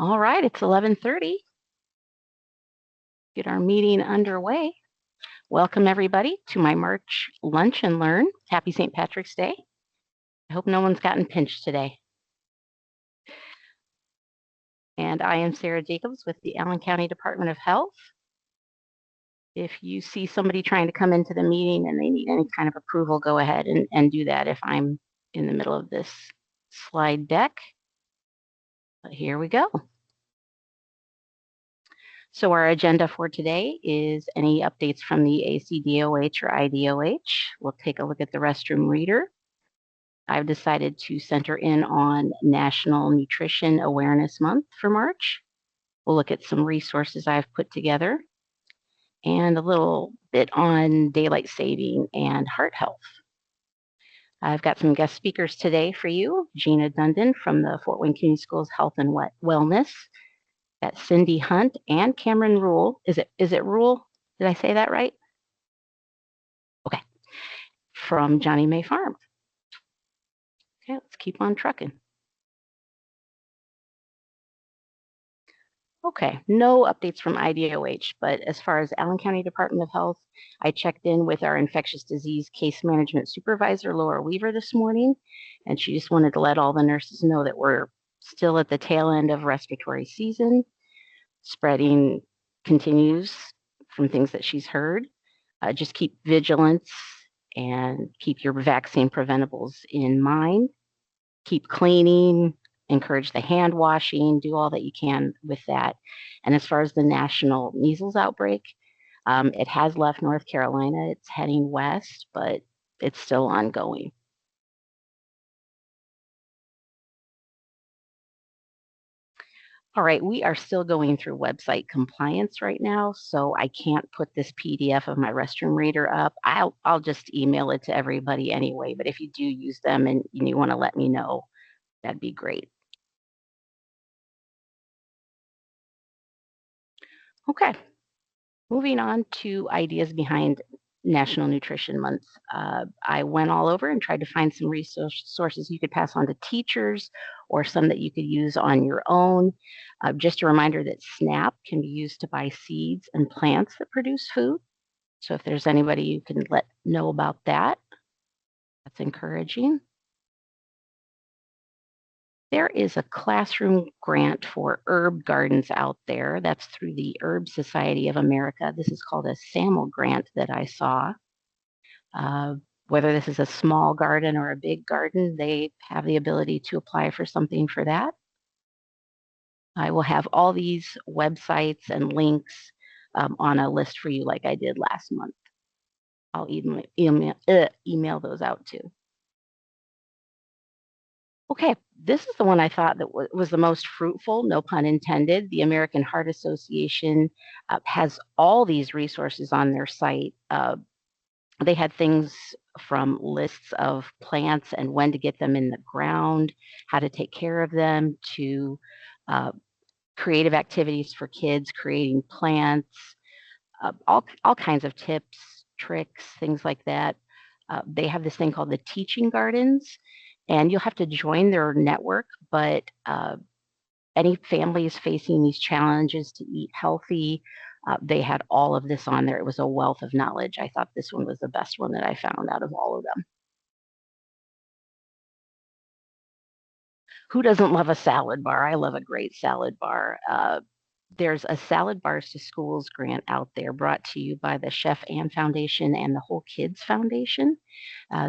All right, it's 11:30. Get our meeting underway. Welcome everybody to my March Lunch and Learn. Happy St. Patrick's Day. I hope no one's gotten pinched today. And I am Sarah Jacobs with the Allen County Department of Health. If you see somebody trying to come into the meeting and they need any kind of approval, go ahead and do that if I'm in the middle of this slide deck. But here we go. So our agenda for today is any updates from the ACDOH or IDOH. We'll take a look at the restroom reader. I've decided to center in on National Nutrition Awareness Month for March. We'll look at some resources I've put together and a little bit on daylight saving and heart health. I've got some guest speakers today for you. Gina Dundon from the Fort Wayne Community Schools Health and Wellness. Got Cindy Hunt and Cameron Rule. Is it Rule? Did I say that right? Okay. From Johnny May Farm. Okay, let's keep on trucking. Okay, no updates from IDOH, but as far as Allen County Department of Health, I checked in with our infectious disease case management supervisor, Laura Weaver, this morning, and she just wanted to let all the nurses know that we're still at the tail end of respiratory season. Spreading continues from things that she's heard. Just keep vigilance and keep your vaccine preventables in mind. Keep cleaning, encourage the hand washing, do all that you can with that. And as far as the national measles outbreak, it has left North Carolina. It's heading west, but it's still ongoing. All right, we are still going through website compliance right now, so I can't put this PDF of my restroom reader up. I'll just email it to everybody anyway, but if you do use them and you want to let me know, that'd be great. Okay, moving on to ideas behind National Nutrition Month. I went all over and tried to find some resources you could pass on to teachers or some that you could use on your own. Just a reminder that SNAP can be used to buy seeds and plants that produce food. So if there's anybody you can let know about that, that's encouraging. There is a classroom grant for herb gardens out there. That's through the Herb Society of America. This is called a SAML grant that I saw. Whether this is a small garden or a big garden, they have the ability to apply for something for that. I will have all these websites and links on a list for you like I did last month. I'll email those out too. Okay, this is the one I thought that was the most fruitful, no pun intended. The American Heart Association has all these resources on their site. They had things from lists of plants and when to get them in the ground, how to take care of them, to creative activities for kids, creating plants, all kinds of tips, tricks, things like that. They have this thing called the Teaching Gardens, and you'll have to join their network, but any families facing these challenges to eat healthy, they had all of this on there. It was a wealth of knowledge. I thought this one was the best one that I found out of all of them. Who doesn't love a salad bar? I love a great salad bar. There's a Salad Bars to Schools grant out there brought to you by the Chef Ann Foundation and the Whole Kids Foundation.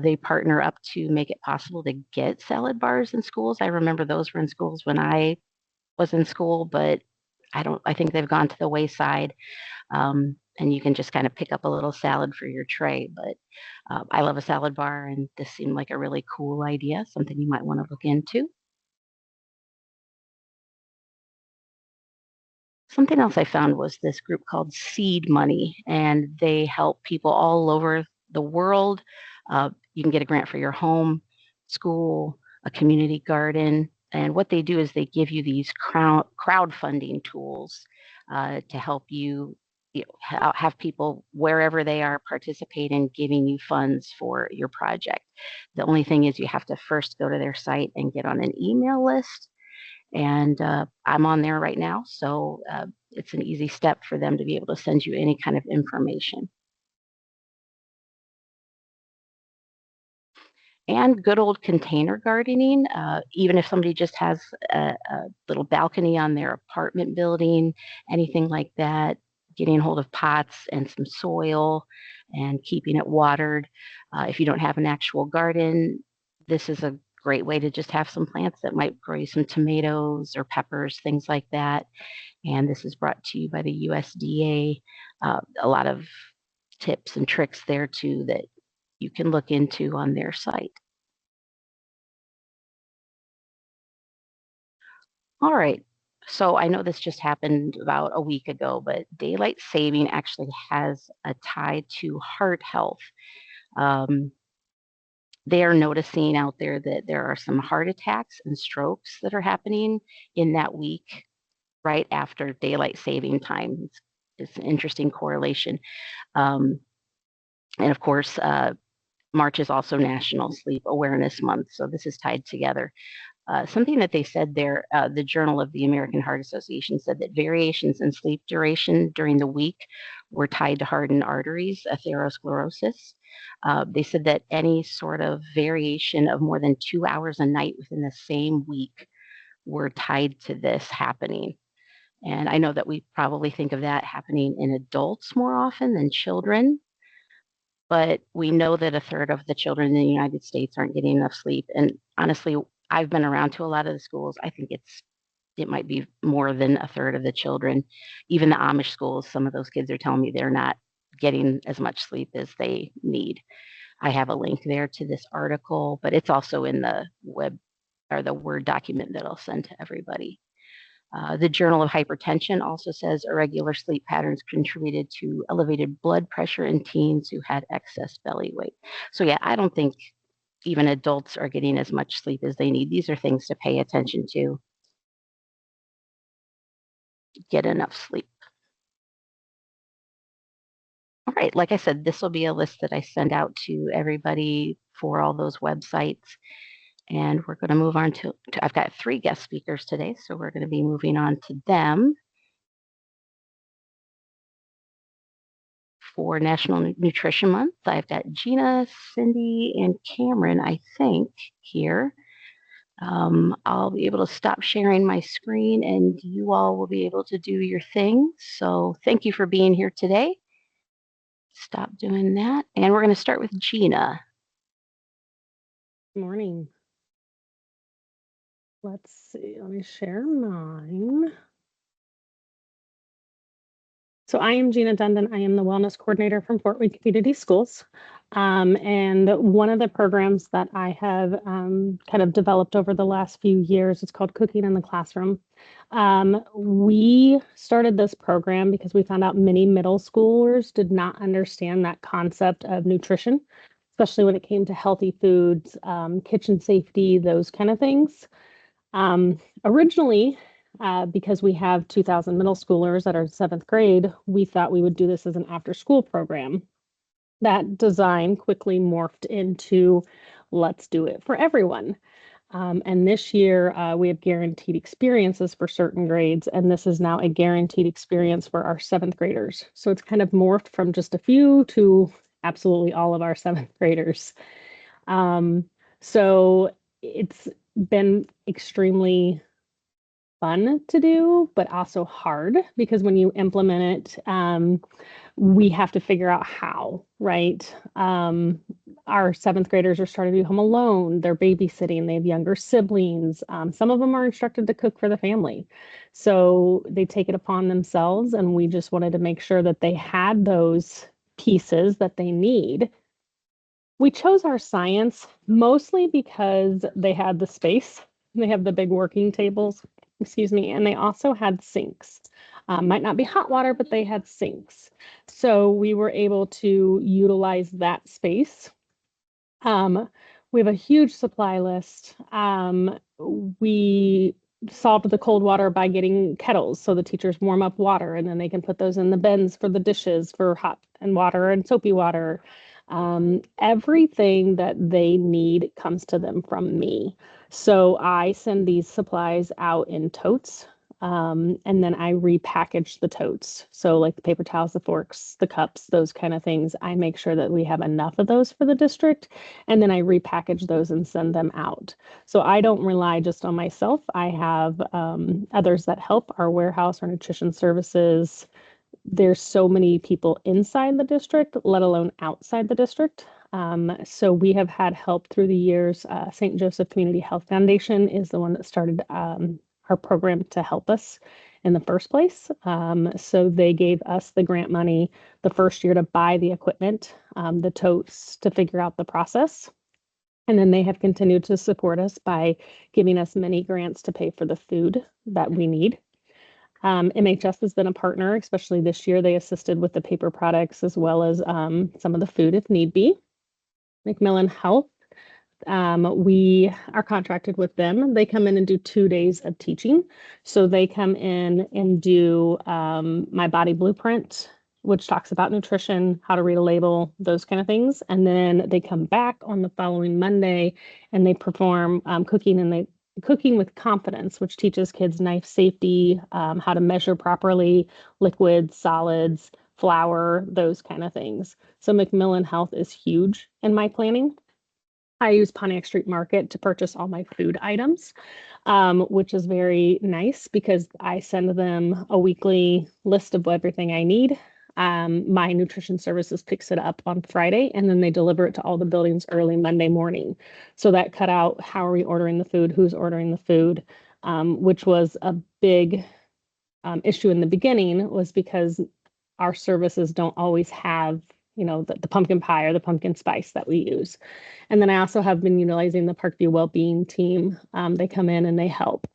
They partner up to make it possible to get salad bars in schools. I remember those were in schools when I was in school, but I think they've gone to the wayside. And you can just kind of pick up a little salad for your tray. But I love a salad bar, and this seemed like a really cool idea, something you might want to look into. Something else I found was this group called Seed Money, and they help people all over the world. You can get a grant for your home, school, a community garden. And what they do is they give you these crowdfunding tools to help you, have people wherever they are participate in giving you funds for your project. The only thing is you have to first go to their site and get on an email list. And I'm on there right now, so it's an easy step for them to be able to send you any kind of information. And good old container gardening, even if somebody just has a little balcony on their apartment building, anything like that, getting hold of pots and some soil and keeping it watered. If you don't have an actual garden, this is a great way to just have some plants that might grow you some tomatoes or peppers, things like that. And this is brought to you by the USDA. A lot of tips and tricks there too that you can look into on their site. All right. So I know this just happened about a week ago, but daylight saving actually has a tie to heart health. Um, they are noticing out there that there are some heart attacks and strokes that are happening in that week right after daylight saving time. It's an interesting correlation. Um, and of course, March is also National Sleep Awareness Month. So this is tied together. Something that they said there, the Journal of the American Heart Association said that variations in sleep duration during the week were tied to hardened arteries, atherosclerosis. They said that any sort of variation of more than 2 hours a night within the same week were tied to this happening. And I know that we probably think of that happening in adults more often than children, but we know that a third of the children in the United States aren't getting enough sleep. And honestly, I've been around to a lot of the schools. I think it might be more than a third of the children. Even the Amish schools, some of those kids are telling me they're not getting as much sleep as they need. I have a link there to this article, but it's also in the web or the Word document that I'll send to everybody. The Journal of Hypertension also says irregular sleep patterns contributed to elevated blood pressure in teens who had excess belly weight. So, yeah, I don't think even adults are getting as much sleep as they need. These are things to pay attention to. Get enough sleep. All right, like I said, this will be a list that I send out to everybody for all those websites. And we're going to move on to I've got 3 guest speakers today, so we're going to be moving on to them. For National Nutrition Month, I've got Gina, Cindy, and Cameron, I think, here. I'll be able to stop sharing my screen and you all will be able to do your thing. So thank you for being here today. Stop doing that. And we're going to start with Gina. Good morning. Let's see. Let me share mine. So I am Gina Dundon. I am the wellness coordinator from Fort Wayne Community Schools. And one of the programs that I have kind of developed over the last few years is called Cooking in the Classroom. We started this program because we found out many middle schoolers did not understand that concept of nutrition, especially when it came to healthy foods, kitchen safety, those kind of things. Originally, because we have 2,000 middle schoolers that are 7th grade, we thought we would do this as an after-school program. That design quickly morphed into let's do it for everyone. And this year, we have guaranteed experiences for certain grades, and this is now a guaranteed experience for our 7th graders. So it's kind of morphed from just a few to absolutely all of our 7th graders. So it's been extremely fun to do, but also hard because when you implement it, we have to figure out how, right? Our 7th graders are starting to be home alone. They're babysitting. They have younger siblings. Some of them are instructed to cook for the family. So they take it upon themselves, and we just wanted to make sure that they had those pieces that they need. We chose our science mostly because they had the space. They have the big working tables, excuse me, and they also had sinks. Might not be hot water, but they had sinks. So we were able to utilize that space. We have a huge supply list. We solved the cold water by getting kettles so the teachers warm up water and then they can put those in the bins for the dishes for hot and water and soapy water. Everything that they need comes to them from me. So I send these supplies out in totes. And then I repackage the totes. So, like the paper towels, the forks, the cups, those kind of things. I make sure that we have enough of those for the district. And then I repackage those and send them out. So, I don't rely just on myself. I have others that help our warehouse, our nutrition services. There's so many people inside the district, let alone outside the district. So we have had help through the years. St. Joseph Community Health Foundation is the one that started our program to help us in the first place. So they gave us the grant money the first year to buy the equipment, the totes to figure out the process. And then they have continued to support us by giving us many grants to pay for the food that we need. MHS has been a partner, especially this year. They assisted with the paper products as well as some of the food if need be. Macmillan Health, we are contracted with them. They come in and do 2 days of teaching. So they come in and do My Body Blueprint, which talks about nutrition, how to read a label, those kind of things. And then they come back on the following Monday and they perform cooking with confidence, which teaches kids knife safety, how to measure properly, liquids, solids, flour, those kind of things. So Macmillan Health is huge in my planning. I use Pontiac Street Market to purchase all my food items, which is very nice because I send them a weekly list of everything I need. My nutrition services picks it up on Friday and then they deliver it to all the buildings early Monday morning. So that cut out how are we ordering the food, who's ordering the food, which was a big issue in the beginning was because our services don't always have, the pumpkin pie or the pumpkin spice that we use. And then I also have been utilizing the Parkview Wellbeing team. They come in and they help.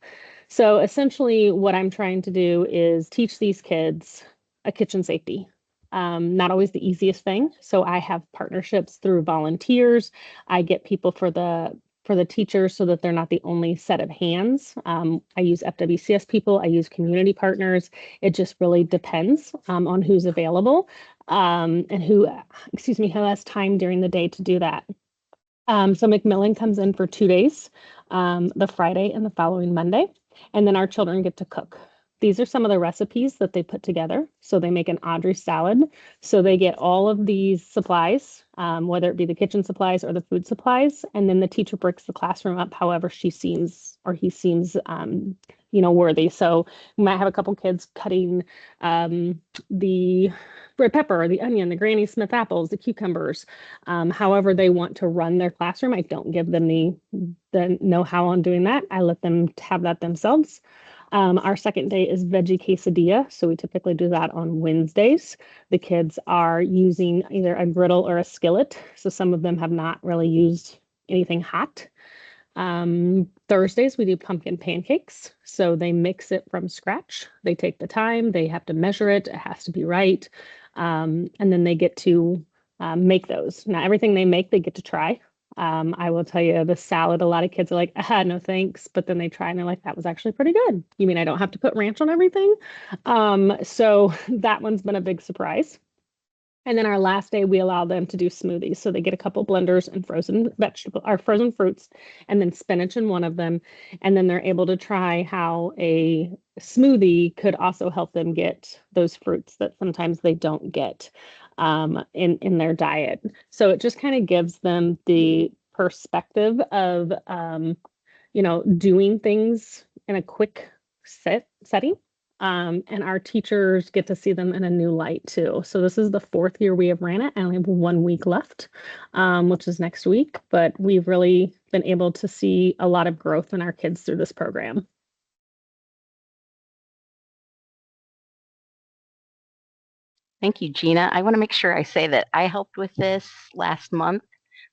So essentially, what I'm trying to do is teach these kids a kitchen safety. Not always the easiest thing. So I have partnerships through volunteers. I get people for the teachers so that they're not the only set of hands. I use FWCS people. I use community partners. It just really depends on who's available and who has time during the day to do that. So Macmillan comes in for 2 days, the Friday and the following Monday, and then our children get to cook. These are some of the recipes that they put together. So they make an Audrey salad. So they get all of these supplies, whether it be the kitchen supplies or the food supplies, and then the teacher breaks the classroom up however she seems or he seems, worthy. So we might have a couple kids cutting the red pepper, the onion, the Granny Smith apples, the cucumbers, however they want to run their classroom. I don't give them the know-how on doing that. I let them have that themselves. Our second day is veggie quesadilla. So we typically do that on Wednesdays. The kids are using either a griddle or a skillet. So some of them have not really used anything hot. Thursdays, we do pumpkin pancakes. So they mix it from scratch. They take the time, they have to measure it, it has to be right. And then they get to make those. Now, everything they make, they get to try. I will tell you the salad, a lot of kids are like, no thanks. But then they try and they're like, that was actually pretty good. You mean I don't have to put ranch on everything? So that one's been a big surprise. And then our last day, we allow them to do smoothies. So they get a couple blenders and frozen fruits, and then spinach in one of them. And then they're able to try how a smoothie could also help them get those fruits that sometimes they don't get in their diet. So it just kind of gives them the perspective of, doing things in a quick setting. And our teachers get to see them in a new light too. So this is the 4th year we have ran it. I only have 1 week left, which is next week. But we've really been able to see a lot of growth in our kids through this program. Thank you, Gina. I want to make sure I say that I helped with this last month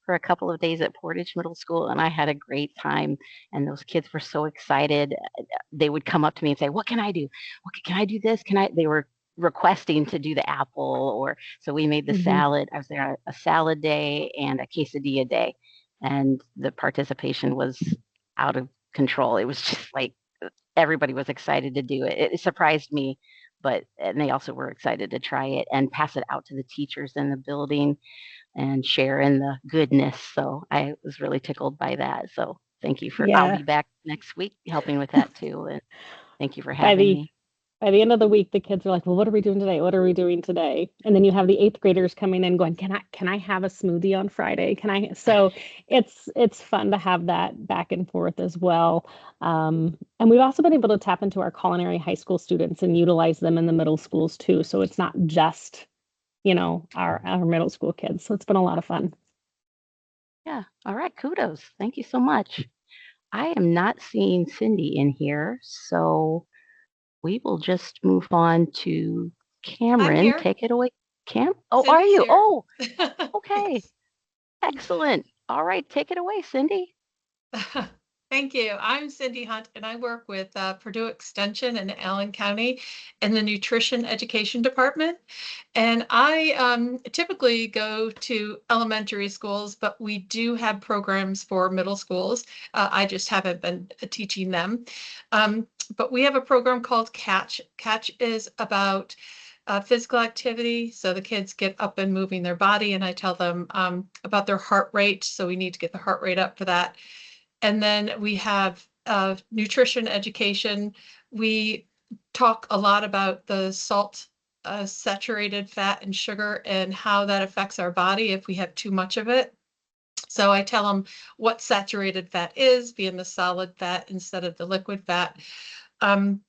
for a couple of days at Portage Middle School, and I had a great time. And those kids were so excited. They would come up to me and say, "What can I do? Can I do this? Can I?" They were requesting to do the apple, or so we made the salad. I was there a salad day and a quesadilla day, and the participation was out of control. It was just like everybody was excited to do it. It surprised me, and they also were excited to try it and pass it out to the teachers in the building. and share in the goodness. So I was really tickled by that. So thank you I'll Yeah. be back next week helping with that too. And thank you for By having the me. by the end of the week, the kids are like, "Well, what are we doing today? What are we doing today?" And then you have the eighth graders coming in going, "Can I have a smoothie on Friday? Can I?" So it's fun to have that back and forth as well. And we've also been able to tap into our culinary high school students and utilize them in the middle schools too. So it's not just, our middle school kids. So it's been a lot of fun. Yeah. All right. Kudos. Thank you so much. I am not seeing Cindy in here. So we will just move on to I'm Cameron. here. Take it away. Cam? Oh, are Cindy's you? here. Oh, okay. Yes. Excellent. All right. Take it away, Cindy. Thank you. I'm Cindy Hunt, and I work with Purdue Extension in Allen County in the Nutrition Education Department. And I typically go to elementary schools, but we do have programs for middle schools. I just haven't been teaching them. Um, but we have a program called Catch. Catch is about physical activity. So the kids get up and moving their body, and I tell them about their heart rate. So we need to get the heart rate up for that. And then we have nutrition education. We talk a lot about the salt, saturated fat, and sugar, and how that affects our body if we have too much of it. So I tell them what saturated fat is, being the solid fat instead of the liquid fat. Um,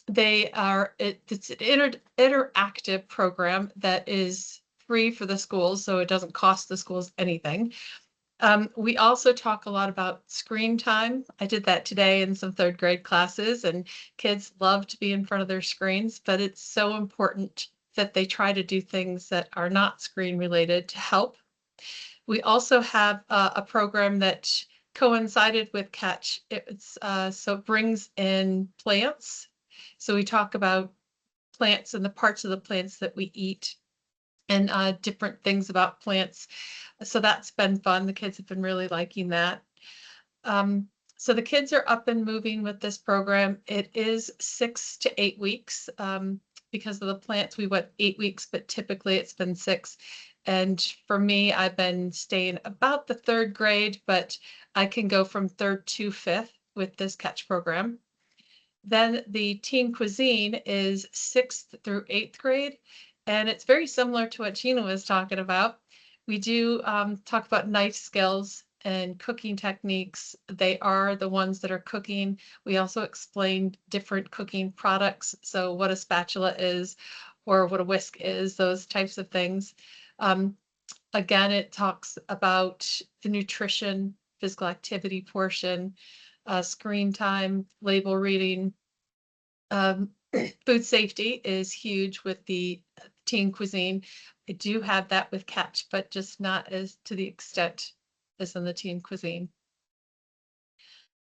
it's an interactive program that is free for the schools, so it doesn't cost the schools anything. We also talk a lot about screen time. I did that today in some third grade classes, and kids love to be in front of their screens, but it's so important that they try to do things that are not screen related to help. We also have a program that coincided with Catch. So it brings in plants. So we talk about plants and the parts of the plants that we eat and different things about plants. So that's been fun. The kids have been really liking that. Um, so the kids are up and moving with this program. It is 6 to 8 weeks. Because of the plants, we went 8 weeks, but typically it's been 6. And for me, I've been staying about the third grade, but I can go from third to fifth with this catch program. Then the teen cuisine is 6th through 8th grade, and it's very similar to what Gina was talking about. We do talk about knife skills and cooking techniques. They are the ones that are cooking. We also explain different cooking products, so what a spatula is or what a whisk is, those types of things. Um, Again, it talks about the nutrition, physical activity portion, screen time, label reading, um, food safety is huge with the teen cuisine. I do have that with Catch, but just not as to the extent as in the teen cuisine.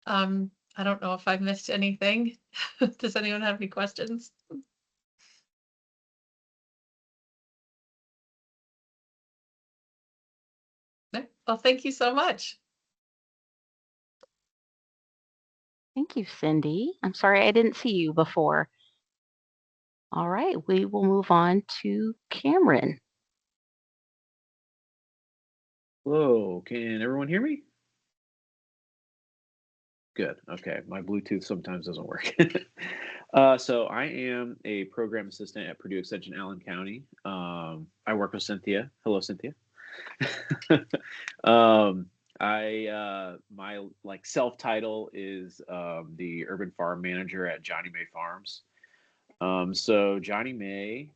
I don't know if I missed anything. Does anyone have any questions? No? Well, thank you so much. Thank you, Cindy. I'm sorry I didn't see you before. All right. We will move on to Cameron. Hello, can everyone hear me? Good. Okay. My Bluetooth sometimes doesn't work. So I am a program assistant at Purdue Extension Allen County. I work with Cynthia. Hello, Cynthia. um, my like self title is the urban farm manager at Johnny May Farms. So Johnny May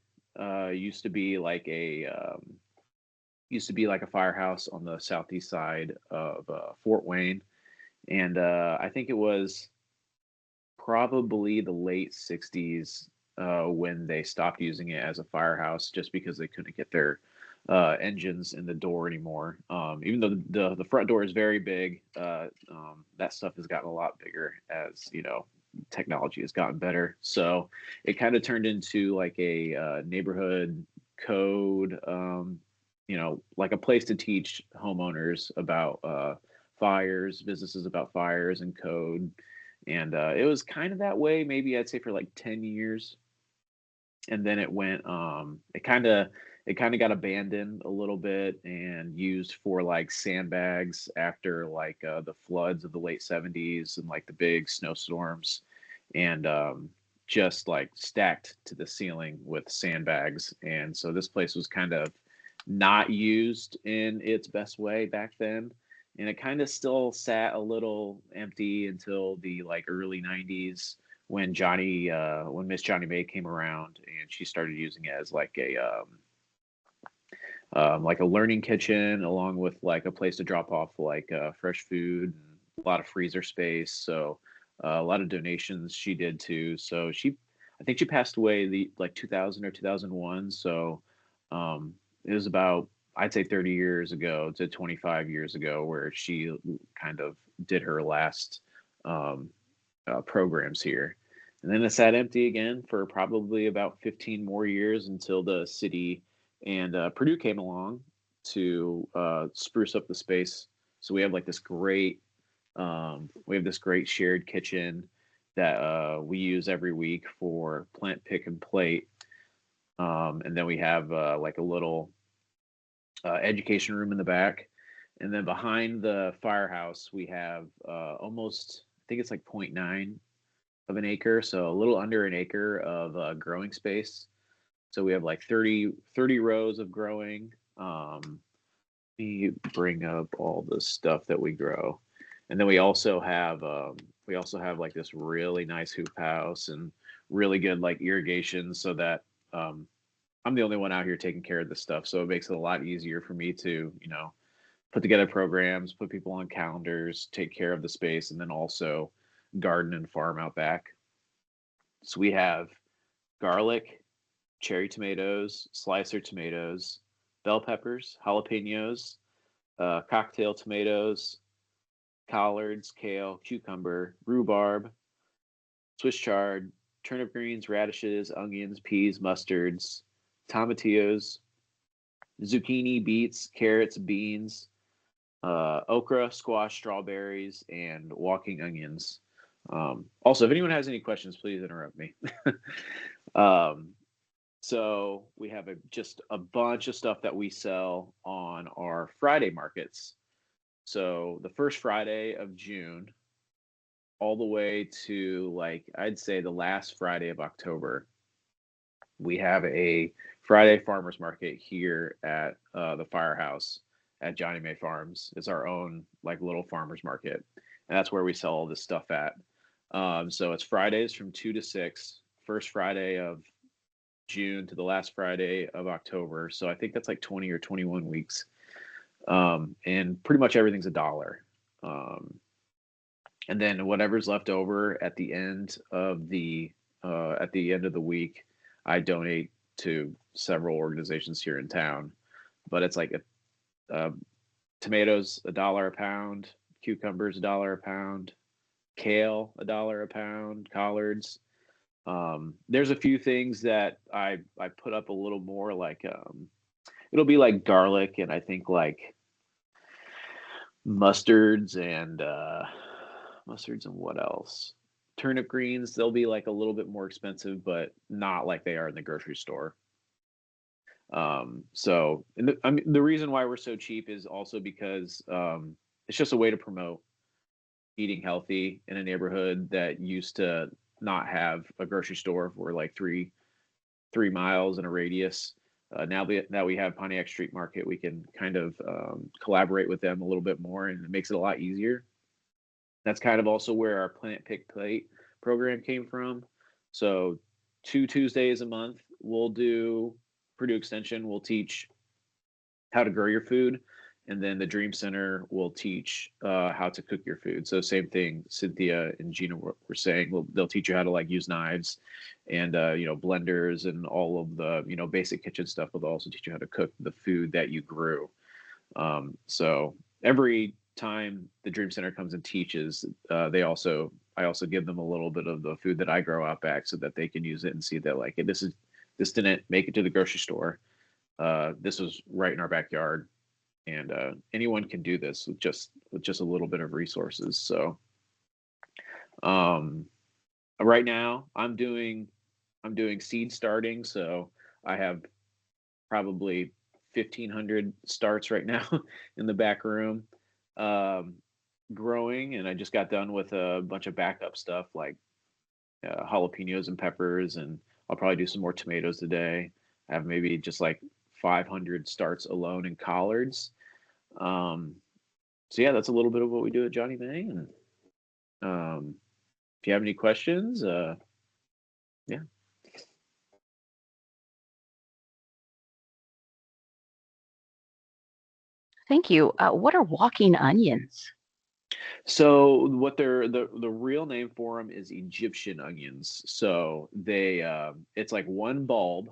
used to be like a firehouse on the southeast side of Fort Wayne, and I think it was probably the late 60s when they stopped using it as a firehouse just because they couldn't get their engines in the door anymore. Even though the front door is very big, that stuff has gotten a lot bigger as technology has gotten better. So it kind of turned into like a neighborhood code, like a place to teach homeowners about fires, businesses about fires and code. And it was kind of that way, maybe I'd say for like 10 years. And then it went, it kind of got abandoned a little bit and used for like sandbags after like the floods of the late 70s and like the big snowstorms, and just like stacked to the ceiling with sandbags. And so this place was kind of not used in its best way back then. And it kind of still sat a little empty until the like early 90s when when Miss Johnny May came around and she started using it as like a learning kitchen, along with like a place to drop off like fresh food and a lot of freezer space. So a lot of donations she did too. So I think she passed away the like 2000 or 2001. So it was about, I'd say 30 years ago to 25 years ago where she kind of did her last um, programs here. And then it sat empty again for probably about 15 more years until the city and Purdue came along to spruce up the space. So we have this great shared kitchen that we use every week for plant pick and plate. And then we have like a little education room in the back. And then behind the firehouse, we have almost, I think it's like zero point 0.9 of an acre. So a little under an acre of growing space. So we have like 30 rows of growing. Let me bring up all the stuff that we grow. And then we also have like this really nice hoop house and really good like irrigation, so that I'm the only one out here taking care of this stuff. So it makes it a lot easier for me to, put together programs, put people on calendars, take care of the space, and then also garden and farm out back. So we have garlic, cherry tomatoes, slicer tomatoes, bell peppers, jalapenos, cocktail tomatoes, collards, kale, cucumber, rhubarb, Swiss chard, turnip greens, radishes, onions, peas, mustards, tomatillos, zucchini, beets, carrots, beans, okra, squash, strawberries, and walking onions. Also, if anyone has any questions, please interrupt me. um, so we have just a bunch of stuff that we sell on our Friday markets. So the first Friday of June, all the way to like, I'd say the last Friday of October, we have a Friday farmers market here at the firehouse at Johnny May Farms. It's our own like little farmers market, and that's where we sell all this stuff at. So it's Fridays from 2 to 6, first Friday of June to the last Friday of October. So I think that's like 20 or 21 weeks. And pretty much everything's $1. And then whatever's left over at the end of the week, I donate to several organizations here in town. But it's like tomatoes $1 a pound, cucumbers $1 a pound, kale $1 a pound, collards. There's a few things that I put up a little more, like it'll be like garlic, and I think like mustards and what else? Turnip greens, they'll be like a little bit more expensive, but not like they are in the grocery store. So I mean, the reason why we're so cheap is also because it's just a way to promote eating healthy in a neighborhood that used to not have a grocery store for like 3 miles in a radius. Now that we have Pontiac Street Market, we can kind of collaborate with them a little bit more, and it makes it a lot easier. That's kind of also where our Plant Pick Plate program came from. So 2 Tuesdays a month, we'll do Purdue Extension. We'll teach how to grow your food, and then the Dream Center will teach how to cook your food. So same thing, Cynthia and Gina were saying. They'll teach you how to like use knives and blenders and all of the basic kitchen stuff. But they'll also teach you how to cook the food that you grew. So every time the Dream Center comes and teaches, I also give them a little bit of the food that I grow out back, so that they can use it and see that like, hey, this didn't make it to the grocery store. This was right in our backyard, and anyone can do this with just a little bit of resources. So right now I'm doing seed starting. So I have probably 1,500 starts right now in the back room, growing. And I just got done with a bunch of backup stuff like jalapenos and peppers, and I'll probably do some more tomatoes today. I have maybe just like 500 starts alone in collards. Um, so yeah, that's a little bit of what we do at Johnny May. And if you have any questions, yeah. Thank you. What are walking onions? So what the real name for them is Egyptian onions. So they it's like one bulb,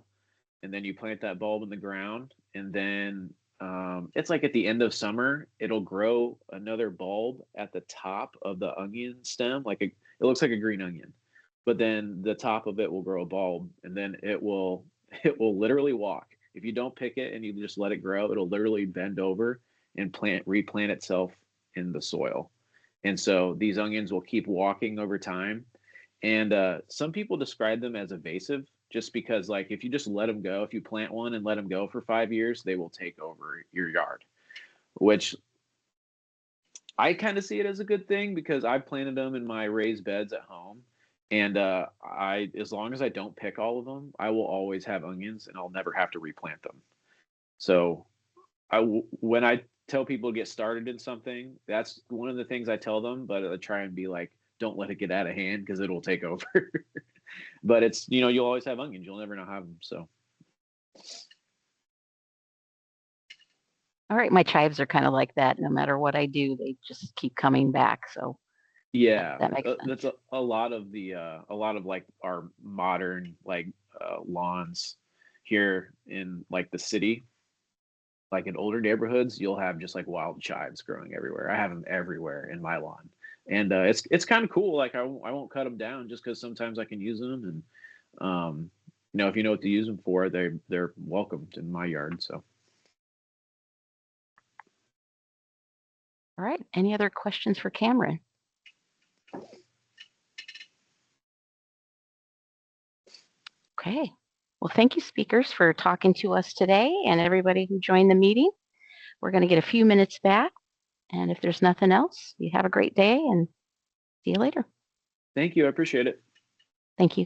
and then you plant that bulb in the ground, and then it's like at the end of summer it'll grow another bulb at the top of the onion stem, it looks like a green onion, but then the top of it will grow a bulb, and then it will literally walk. If you don't pick it and you just let it grow, it'll literally bend over and replant itself in the soil. And so these onions will keep walking over time. And some people describe them as evasive, just because, like, if you just let them go, if you plant one and let them go for 5 years, they will take over your yard, which I kind of see it as a good thing because I've planted them in my raised beds at home. And as long as I don't pick all of them, I will always have onions and I'll never have to replant them. So when I tell people to get started in something, that's one of the things I tell them, but I try and be like, don't let it get out of hand because it'll take over. But it's, you'll always have onions. You'll never not have them. So. All right. My chives are kind of like that. No matter what I do, they just keep coming back. So Yeah, that makes sense. that's a lot of like our modern lawns here in like the city. Like in older neighborhoods, you'll have just like wild chives growing everywhere. I have them everywhere in my lawn, and it's kind of cool. Like I won't cut them down just because sometimes I can use them, and if you know what to use them for, they're welcomed in my yard. So. All right. Any other questions for Cameron? Okay. Well, thank you, speakers, for talking to us today, and everybody who joined the meeting. We're going to get a few minutes back, and if there's nothing else, you have a great day, and see you later. Thank you. I appreciate it. Thank you.